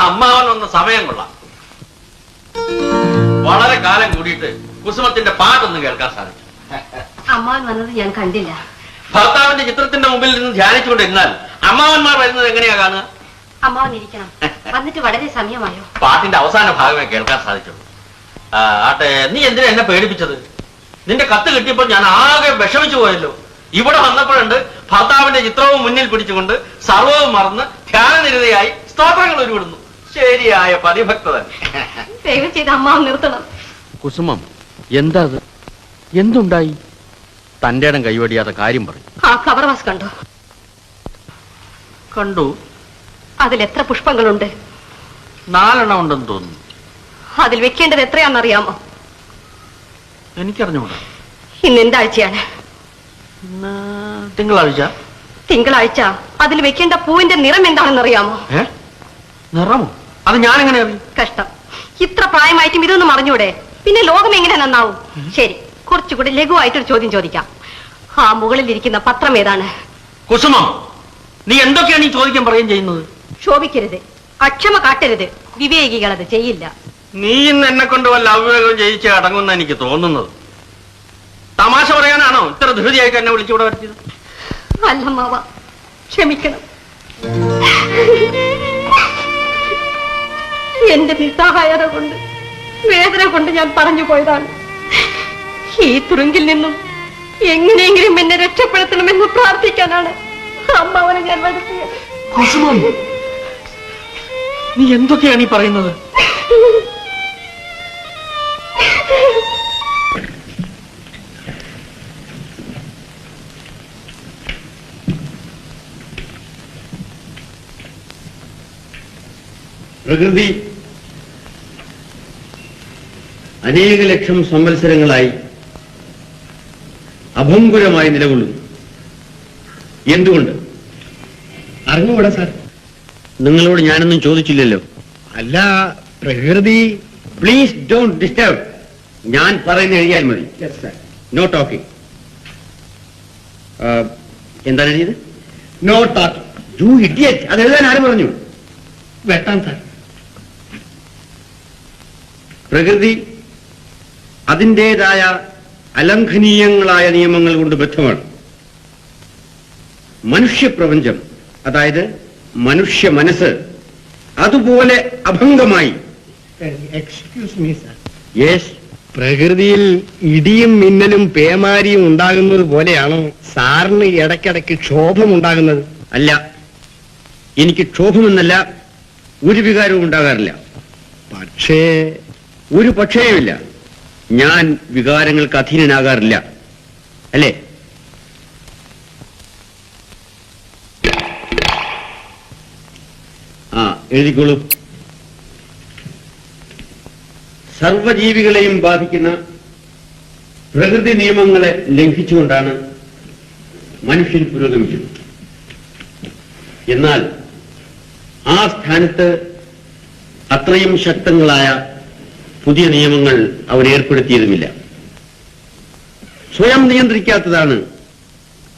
അമ്മാവൻ വന്ന സമയം കൊള്ളാം. വളരെ കാലം കൂടിയിട്ട് കുസുമത്തിന്റെ പാട്ടൊന്നും കേൾക്കാൻ സാധിച്ചു. അമ്മാവൻ വന്നത് ഞാൻ കണ്ടില്ല. ഭർത്താവിന്റെ ചിത്രത്തിന്റെ മുമ്പിൽ നിന്ന് ധ്യാനിച്ചുകൊണ്ടിരുന്നാൽ അമ്മാവന്മാർ വരുന്നത് എങ്ങനെയാ കാണുക? അമ്മാവൻ ഇരിക്കണം. വന്നിട്ട് വളരെ സമയമായോ? പാട്ടിന്റെ അവസാന ഭാഗമേ കേൾക്കാൻ സാധിച്ചുള്ളൂ. ആട്ടെ, നീ എന്തിനാ എന്നെ പേടിപ്പിച്ചത്? നിന്റെ കത്ത് കിട്ടിയപ്പോൾ ഞാൻ ആകെ വിഷമിച്ചു പോയല്ലോ. ഇവിടെ വന്നപ്പോഴുണ്ട് ഭർത്താവിന്റെ ചിത്രവും മുന്നിൽ പിടിച്ചുകൊണ്ട് സർവവും മറന്ന് ധ്യാനനിരതയായി സ്തോത്രങ്ങൾ ഉരുവിടുന്നു. ശരിയായ പതിഭക്തൻ. ദയവ് ചെയ്ത് അമ്മാവൻ നിർത്തണം. കുസുമം, എന്താ എന്തുണ്ടായി? തന്റെ ഇടം കൈവടിയാത്ത കാര്യം പറയും. ആ ഫ്ലവർ വാസ് കണ്ടോ? കണ്ടു. അതിൽ എത്ര പുഷ്പങ്ങളുണ്ട്? 4 എണ്ണം ഉണ്ടെന്ന് തോന്നുന്നു. അതിൽ വെക്കേണ്ടത് എത്രയാണെന്നറിയാമോ? എനിക്കറിഞ്ഞൂടാ. ഇന്ന് എന്താഴ്ചയാണ്? തിങ്കളാഴ്ച. തിങ്കളാഴ്ച അതിൽ വെക്കേണ്ട പൂവിന്റെ നിറം എന്താണെന്നറിയാമോ? നിറമോ? അത് ഞാൻ എങ്ങനെ അറിയും? കഷ്ടം, ഇത്ര പ്രായമായിട്ടും ഇതൊന്നും അറിഞ്ഞൂടെ? പിന്നെ ലോകം എങ്ങനെ നന്നാവും? ശരി, കുറച്ചുകൂടി ലഘുവായിട്ടൊരു ചോദ്യം ചോദിക്കാം. ആ മുകളിൽ ഇരിക്കുന്ന പത്രം ഏതാണ്? കുസുമം, നീ എന്തൊക്കെയാണ് ഈ ചോദിക്കാൻ പറയുകയും ചെയ്യുന്നത്? ശോഭിക്കരുത്, അക്ഷമ കാട്ടരുത്. വിവേകികൾ അത് ചെയ്യില്ല. നീ ഇന്ന് എന്നെ കൊണ്ട് വല്ല അവിവേകം ജയിച്ച് അടങ്ങുന്ന എനിക്ക് തോന്നുന്നത്. തമാശ പറയാനാണോ ഇത്ര ധൃതിയായിട്ട് എന്നെ വിളിച്ചുകൂടെ വരുത്തിയത്? അല്ലമ്മാവ, ക്ഷമിക്കണം. എന്റെ നിസ്സഹായത കൊണ്ട്, വേദന കൊണ്ട് ഞാൻ പറഞ്ഞു പോയതാണ്. ഈ തുറുങ്കിൽ നിന്നും എങ്ങനെയെങ്കിലും എന്നെ രക്ഷപ്പെടുത്തണമെന്ന് പ്രാർത്ഥിക്കാനാണ് അമ്മാവനെ ഞാൻ വരുത്തിയത്. കുസുമം, നീ എന്തൊക്കെയാണ് ഈ പറയുന്നത്? പ്രകൃതി അനേക ലക്ഷം സംവത്സരങ്ങളായി അഭംഗുരമായി നിലകൊള്ളുന്നു. എന്തുകൊണ്ട്? അറിഞ്ഞുകൂടാ സാർ. നിങ്ങളോട് ഞാനൊന്നും ചോദിച്ചില്ലല്ലോ. അല്ല, പ്രകൃതി. Please don't disturb. ഞാൻ പറയുന്ന എഴുതിയാൽ മതി. No talking. എന്താണ് എഴുതിയത്? No talking. You idiot. അത് എഴുതാൻ ആര് പറഞ്ഞു? വെട്ടാൻ സാർ. പ്രകൃതി അതിൻ്റെതായ അലംഘനീയങ്ങളായ നിയമങ്ങൾ കൊണ്ട് ബദ്ധമാണ്. മനുഷ്യപ്രപഞ്ചം, അതായത് മനുഷ്യ മനസ്സ്, അതുപോലെ അഭംഗമായി. Excuse me sir. യെസ്. പ്രകൃതിയിൽ ഇടിയും മിന്നലും പേമാരിയും ഉണ്ടാകുന്നത് പോലെയാണോ സാറിന് ഇടയ്ക്കിടയ്ക്ക് ക്ഷോഭം ഉണ്ടാകുന്നത്? അല്ല, എനിക്ക് ക്ഷോഭമെന്നല്ല ഒരു വികാരവും ഉണ്ടാകാറില്ല. പക്ഷേ ഒരു പക്ഷേയുമില്ല. ഞാൻ വികാരങ്ങൾക്ക് അധീനനാകാറില്ല, അല്ലേ? എഴുതിക്കോളൂ. സർവജീവികളെയും ബാധിക്കുന്ന പ്രകൃതി നിയമങ്ങളെ ലംഘിച്ചുകൊണ്ടാണ് മനുഷ്യൻ പുരോഗമിക്കുന്നത്. എന്നാൽ ആ സ്ഥാനത്ത് അത്രയും ശക്തങ്ങളായ പുതിയ നിയമങ്ങൾ അവൻ ഏർപ്പെടുത്തിയതുമില്ല. സ്വയം നിയന്ത്രിക്കാത്തതാണ്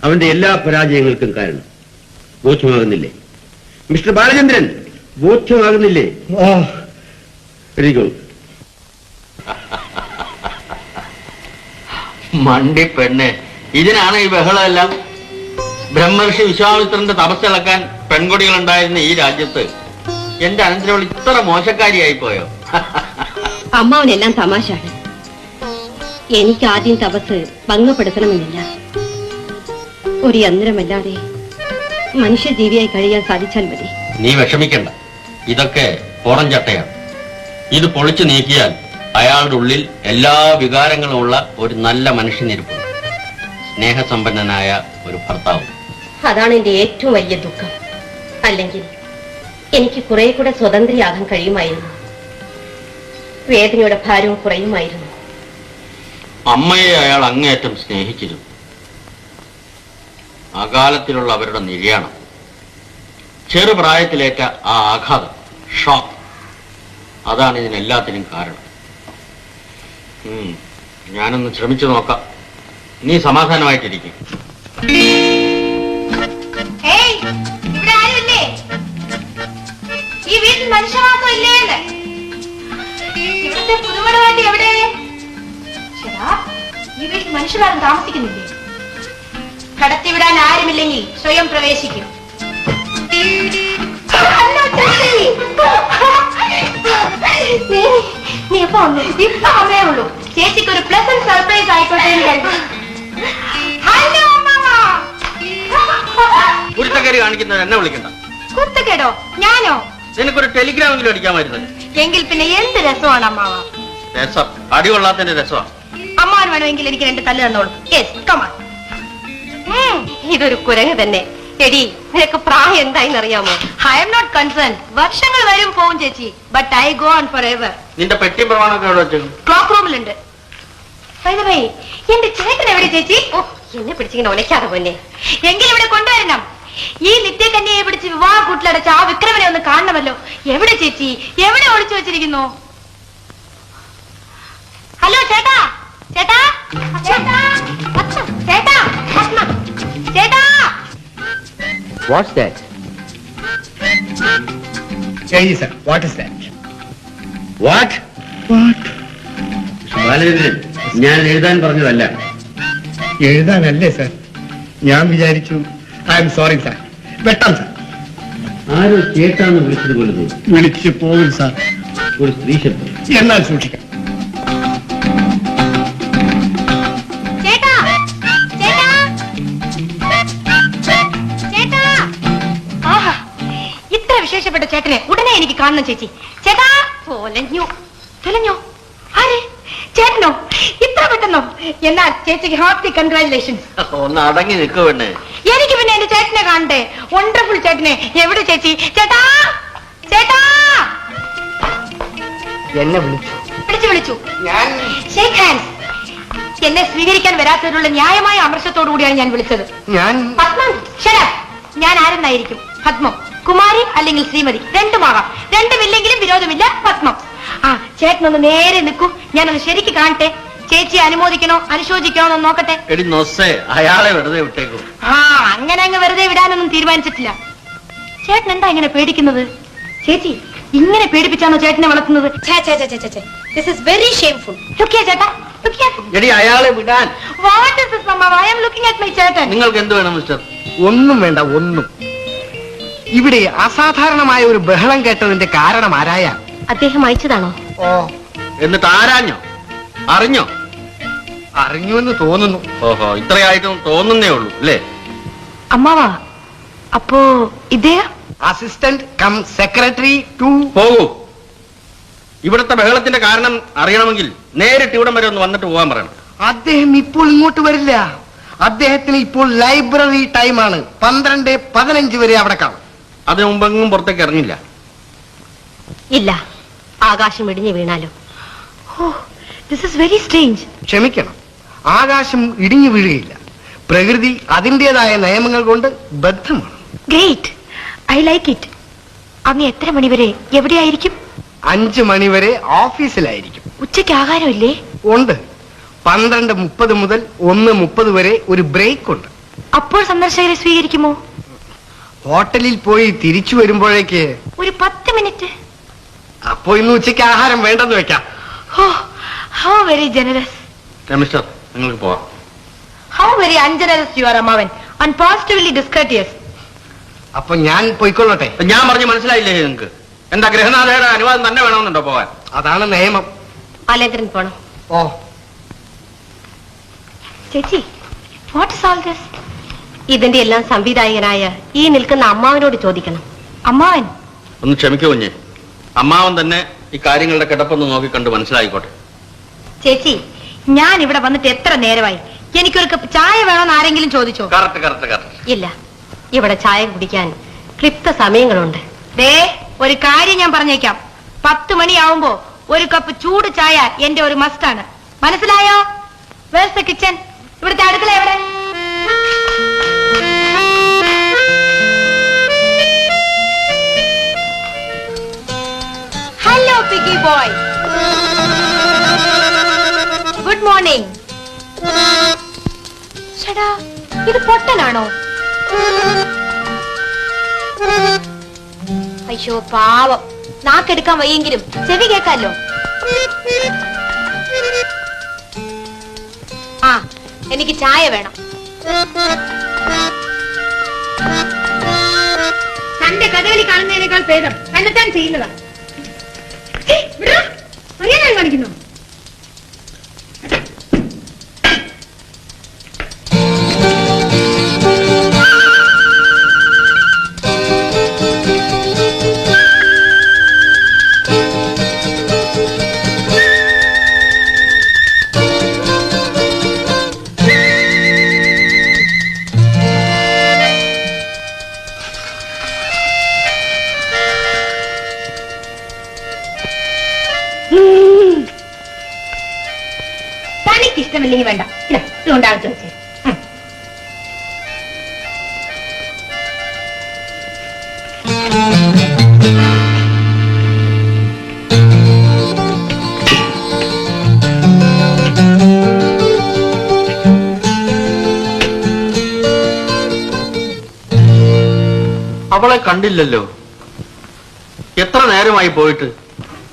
അവന്റെ എല്ലാ പരാജയങ്ങൾക്കും കാരണം. ബോധ്യമാകുന്നില്ലേ മിസ്റ്റർ ബാലചന്ദ്രൻ? ബോധ്യമാകുന്നില്ലേ? Very good. മണ്ടി പെണ്ണെ, ഇതിനാണ് ഈ ബഹളമെല്ലാം? ബ്രഹ്മർഷി വിശ്വാമിത്രന്റെ തപസ്സിളക്കാൻ പെൺകുട്ടികൾ ഉണ്ടായിരുന്ന ഈ രാജ്യത്ത് എന്റെ അനന്തരവൾ ഇത്ര മോശക്കാരിയായി പോയോ? അമ്മാവനെല്ലാം തമാശാണ്. എനിക്ക് ആദ്യം തപസ് ഭംഗപ്പെടുത്തണമെന്നില്ല. ഒരു യന്ത്രമല്ലാതെ മനുഷ്യജീവിയായി കഴിയാൻ സാധിച്ചാൽ മതി. നീ വിഷമിക്കണ്ട, ഇതൊക്കെ പുറം ചട്ടയാണ്. ഇത് പൊളിച്ചു നീക്കിയാൽ അയാളുടെ ഉള്ളിൽ എല്ലാ വികാരങ്ങളുമുള്ള ഒരു നല്ല മനുഷ്യനിരിപ്പുണ്ട്. സ്നേഹസമ്പന്നനായ ഒരു ഭർത്താവ്. അതാണ് എന്റെ ഏറ്റവും വലിയ ദുഃഖം. അല്ലെങ്കിൽ എനിക്ക് കുറെ കൂടെ സ്വതന്ത്രയാകാൻ കഴിയുമായിരുന്നു. വേദനയുടെ ഭാരവും കുറയുമായിരുന്നു. അമ്മയെ അയാൾ അങ്ങേയറ്റം സ്നേഹിച്ചിരുന്നു. അകാലത്തിലുള്ള അവരുടെ നിര്യാണം, ചെറുപ്രായത്തിലേറ്റ ആ ആഘാതം, ഷോക്ക്, അതാണ് ഇതിനെല്ലാത്തിനും കാരണം. ഞാനൊന്ന് ശ്രമിച്ചു നോക്കാം. നീ സമാധാനമായിട്ടിരിക്കും. ഈ വീട്ടിൽ മനുഷ്യവാസം മനുഷ്യരാരും താമസിക്കുന്നില്ലേ? കടത്തിവിടാൻ ആരുമില്ലെങ്കിൽ സ്വയം പ്രവേശിക്കും. നീ എപ്പോ വന്നു? ഇപ്പൊ വന്നേ ഉള്ളൂ. ചേച്ചിക്ക് ഒരു പ്ലസന്റ് സർപ്രൈസ് ആയിക്കോട്ടെ എന്ന് കരുതി. ഹലോ കുരുത്തക്കരി കാണിക്കുന്നത് എന്നെ വിളിക്കണ്ട. കുത്തക്കേടോ? ഞാനോ? നിനക്കൊരു ടെലിഗ്രാമെങ്കിലും അടിക്കാമായിരുന്നു. എങ്കിൽ പിന്നെ എന്ത് രസമാണ് അമ്മാവ. രസം അടികൊള്ളാത്തതിന്റെ രസമാണ്. അമ്മാവൻ വേണമെങ്കിൽ എനിക്ക് 2 തല്ല് തന്നോളൂ. ഇതൊരു കുരങ്ങ് തന്നെ. എടി, നിനക്ക് പ്രായം എന്തായെന്ന് അറിയാമോ? I am not concern. വർഷങ്ങൾ വരും പോവും ചേച്ചി. But I go on forever. നിന്റെ പെട്ടി പ്രമാണമൊക്കെ എവിടെ വെച്ചു? ക്ലോക്ക് റൂമിലുണ്ട്. എന്റെ ചേട്ടൻ എവിടെ ചേച്ചി? ഓ, എന്നെ പിടിച്ചിങ്ങനെ ഒലയ്ക്കാതെ പോന്നെ. എങ്കിലും ഇവിടെ കൊണ്ടുവരണം. ഈ നിത്യകന്യയെ പിടിച്ച് വിവാഹ കൂട്ടിലടച്ച ആ വിക്രമനെ ഒന്ന് കാണണമല്ലോ. എവിടെ ചേച്ചി? എവിടെ ഒളിച്ചു വെച്ചിരിക്കുന്നു? ഹലോ ചേട്ടാ, ചേട്ടാ, ചേട്ടാ, ചേട്ടാ, ചേട്ടാ. What's that? sir, what is that? What? Balachandran, ഞാൻ എഴുതാൻ പറഞ്ഞതല്ല. എഴുതാനല്ലേ സർ? ഞാൻ വിചാരിച്ചു. I am sorry sir. വെട്ടാം സാർ. ആരോ ചേട്ടാന്ന് വിളിച്ചത് പോലെ തോന്നി. വിളിച്ചു പോകും സാർ. ഒരു സ്ത്രീ ശബ്ദം. എന്നാൽ സൂക്ഷിക്കാം. ചേട്ടാ, ചേട്ടാ, ചേട്ടാ. ആഹാ, ഇത്ര വിശേഷപ്പെട്ട ചേട്ടനെ ഉടനെ എനിക്ക് കാണണം ചേച്ചി. ചേട്ടാ. തൊലഞ്ഞു. തൊലഞ്ഞോ? ആരെ? ചേട്ടനോ? ഇത്ര പെട്ടെന്നോ? എന്നാൽ ചേച്ചിക്ക് ഹാപ്പി കൺഗ്രാറ്റുലേഷൻസ്. ഒന്ന് അടങ്ങി നിൽക്കുവെണ്ണേ. എനിക്ക് പിന്നെ എന്റെ ചേട്ടനെ കാണണ്ടേ? വണ്ടർഫുൾ ചേട്ടനെ. എവിടെ ചേച്ചി? ചേട്ടാ, ചേട്ടാ. എന്നെ വിളിച്ചു. വിളിച്ചു ഞാൻ ഷേക്ക് ഹാൻഡ്സ്. എന്നെ സ്വീകരിക്കാൻ വരാത്തതിലുള്ള ന്യായമായ അമർഷത്തോടു കൂടിയാണ് ഞാൻ വിളിച്ചത്. പത്മം. ഞാൻ ആരെന്നായിരിക്കും? പത്മം, കുമാരി അല്ലെങ്കിൽ ശ്രീമതി, രണ്ടുമാകാം. രണ്ടുമില്ലെങ്കിലും വിരോധമില്ല. പത്മം. ആ, ചേട്ടനൊന്ന് നേരെ നിൽക്കൂ. ഞാനൊന്ന് ശരിക്ക് കാണട്ടെ. ചേച്ചി അനുമോദിക്കണോ അനുശോചിക്കണോ എന്ന് നോക്കട്ടെ. എടി നൊസ്സേ, അയാളെ വെറുതെ വിട്ടേക്കൂ. ആ, അങ്ങനെ അങ്ങ് വെറുതെ വിടാനൊന്നും തീരുമാനിച്ചിട്ടില്ല. ചേട്ടൻ എന്താ ഇങ്ങനെ പേടിക്കുന്നത്? ചേച്ചി ഇങ്ങനെ പേടിപ്പിച്ചാണോ ചേട്ടനെ വളർത്തുന്നത്? This is very shameful. Look here ചേട്ടാ, ലുക്ക് ഹിയർ. എടി അയാളെ വിടാൻ. What is this mamma? I am looking at my ചേട്ടൻ. നിങ്ങൾക്ക് എന്ത് വേണം മിസ്റ്റർ? ഒന്നും വേണ്ട, ഒന്നും. ഇവിടെ അസാധാരണമായ ഒരു ബഹളം കേട്ടതിന്റെ കാരണം ആരായ? അദ്ദേഹം അയച്ചതാണോ? ഓ, എന്നിട്ട് ആരാഞ്ഞോ? അറിഞ്ഞോ? അറിഞ്ഞുവെന്ന് തോന്നുന്നു. ഓഹോ, ഇത്രയായിട്ടും തോന്നുന്നേ ഉള്ളൂ അല്ലേ? അമ്മാവാ, അപ്പോ ഇദ്ദേഹം അസിസ്റ്റന്റ് കം സെക്രട്ടറി ടു. പോകൂ. ഇവിടുത്തെ ബഹളത്തിന്റെ കാരണം അറിയണമെങ്കിൽ നേരിട്ട് ഇവിടം വരെ ഒന്ന് വന്നിട്ട് പോകാൻ പറയണം. അദ്ദേഹം ഇപ്പോൾ ഇങ്ങോട്ട് വരില്ല. അദ്ദേഹത്തിന് ഇപ്പോൾ ലൈബ്രറി ടൈമാണ്. 12:15 വരെ അവിടെ കാണും. അതിനു മുമ്പെങ്ങും പുറത്തേക്ക് ഇറങ്ങില്ല. ഇല്ല, ആകാശം ഇടിഞ്ഞു വീണാലോ. This is very strange. ക്ഷമിക്കണം, ആകാശം ഇടിഞ്ഞു വീഴുകയില്ല. പ്രകൃതി അതിൻ്റെതായ നിയമങ്ങൾ കൊണ്ട് ബദ്ധമാണ്. Great, I like it. അങ്ങ് എത്ര മണിവരെ എവിടെയായിരിക്കും? 5 മണി വരെ ഓഫീസിലായിരിക്കും. ഉച്ചയ്ക്ക് ആഹാരമില്ലേ? ഉണ്ട്. 12:30 മുതൽ 1:30 വരെ ഒരു ബ്രേക്ക് ഉണ്ട്. അപ്പോൾ സന്ദർശകരെ സ്വീകരിക്കുമോ? ഹോട്ടലിൽ പോയി തിരിച്ചു വരുമ്പോഴേക്ക് ഒരു 10 മിനിറ്റ്. അപ്പോ ഇന്ന് ഉച്ചയ്ക്ക് ആഹാരം വേണ്ടെന്ന് വെക്കാം. How very generous. മിസ്റ്റർ, നിങ്ങൾക്ക് പോവാം. ഹൗ വെരി അൺജനറസ് യു ആർ അമ്മാവൻ, ആൻഡ് പോസിറ്റീവ്ലി ഡിസ്കർട്ടിയസ്. അപ്പൊ ഞാൻ പോയിക്കൊള്ളട്ടെ. ഞാൻ പറഞ്ഞ് മനസ്സിലായില്ലേ നിങ്ങൾക്ക്? എന്താ ഗൃഹനാഥയുടെ അനുവാദം തന്നെ വേണമെന്നുണ്ടോ പോവാൻ? അതാണ് നിയമം. ബാലേന്ദ്രൻ പോണം. ഓ, ചേച്ചി, വാട്ട് ഇസ് ഓൾ ദിസ്? ഇതിന്റെ എല്ലാം സംവിധായകനായ ഈ നിൽക്കുന്ന അമ്മാവനോട് ചോദിക്കണം. അമ്മാവൻ ഒന്ന് ക്ഷമിക്കൂ കുഞ്ഞെ. അമ്മാവൻ തന്നെ ഈ കാര്യങ്ങളുടെ കിടപ്പൊന്ന് നോക്കി കണ്ട് മനസ്സിലായിക്കോട്ടെ. ചേച്ചി, ഞാൻ ഇവിടെ വന്നിട്ട് എത്ര നേരമായി? എനിക്കൊരു കപ്പ് ചായ വേണമെന്ന് ആരെങ്കിലും ചോദിച്ചോ? കറക്റ്റ്. ഇല്ല, ഇവിടെ ചായ കുടിക്കാൻ ക്ലിപ്ത സമയങ്ങളുണ്ട്. ദേ, ഒരു കാര്യം ഞാൻ പറഞ്ഞേക്കാം. 10 മണിയാവുമ്പോ ഒരു കപ്പ് ചൂട് ചായ എന്റെ ഒരു മസ്റ്റാണ്. മനസ്സിലായോ? Where's the kitchen? ഇവിടുത്തെ അടുക്കള എവിടെ? Hello piggy boy, good morning. ചേട്ടാ, ഇത് പൊട്ടനാണോ? അയ്യോ പാവം, നാക്കെടുക്കാൻ വയ്യെങ്കിലും ചെവി കേക്കാലോ. ആ, എനിക്ക് ചായ വേണം. തന്റെ കഥകളി കാണുന്നതിനേക്കാൾ ഭേദം തന്നെത്താൻ ചെയ്യുന്നതാണ്. അറിയാൻ കാണിക്കുന്നു. തനിക്കിഷ്ടമില്ലെങ്കിൽ വേണ്ട. ഇതുകൊണ്ടാകത്ത് വെച്ചേ. അവളെ കണ്ടില്ലല്ലോ. എത്ര നേരമായി പോയിട്ട്?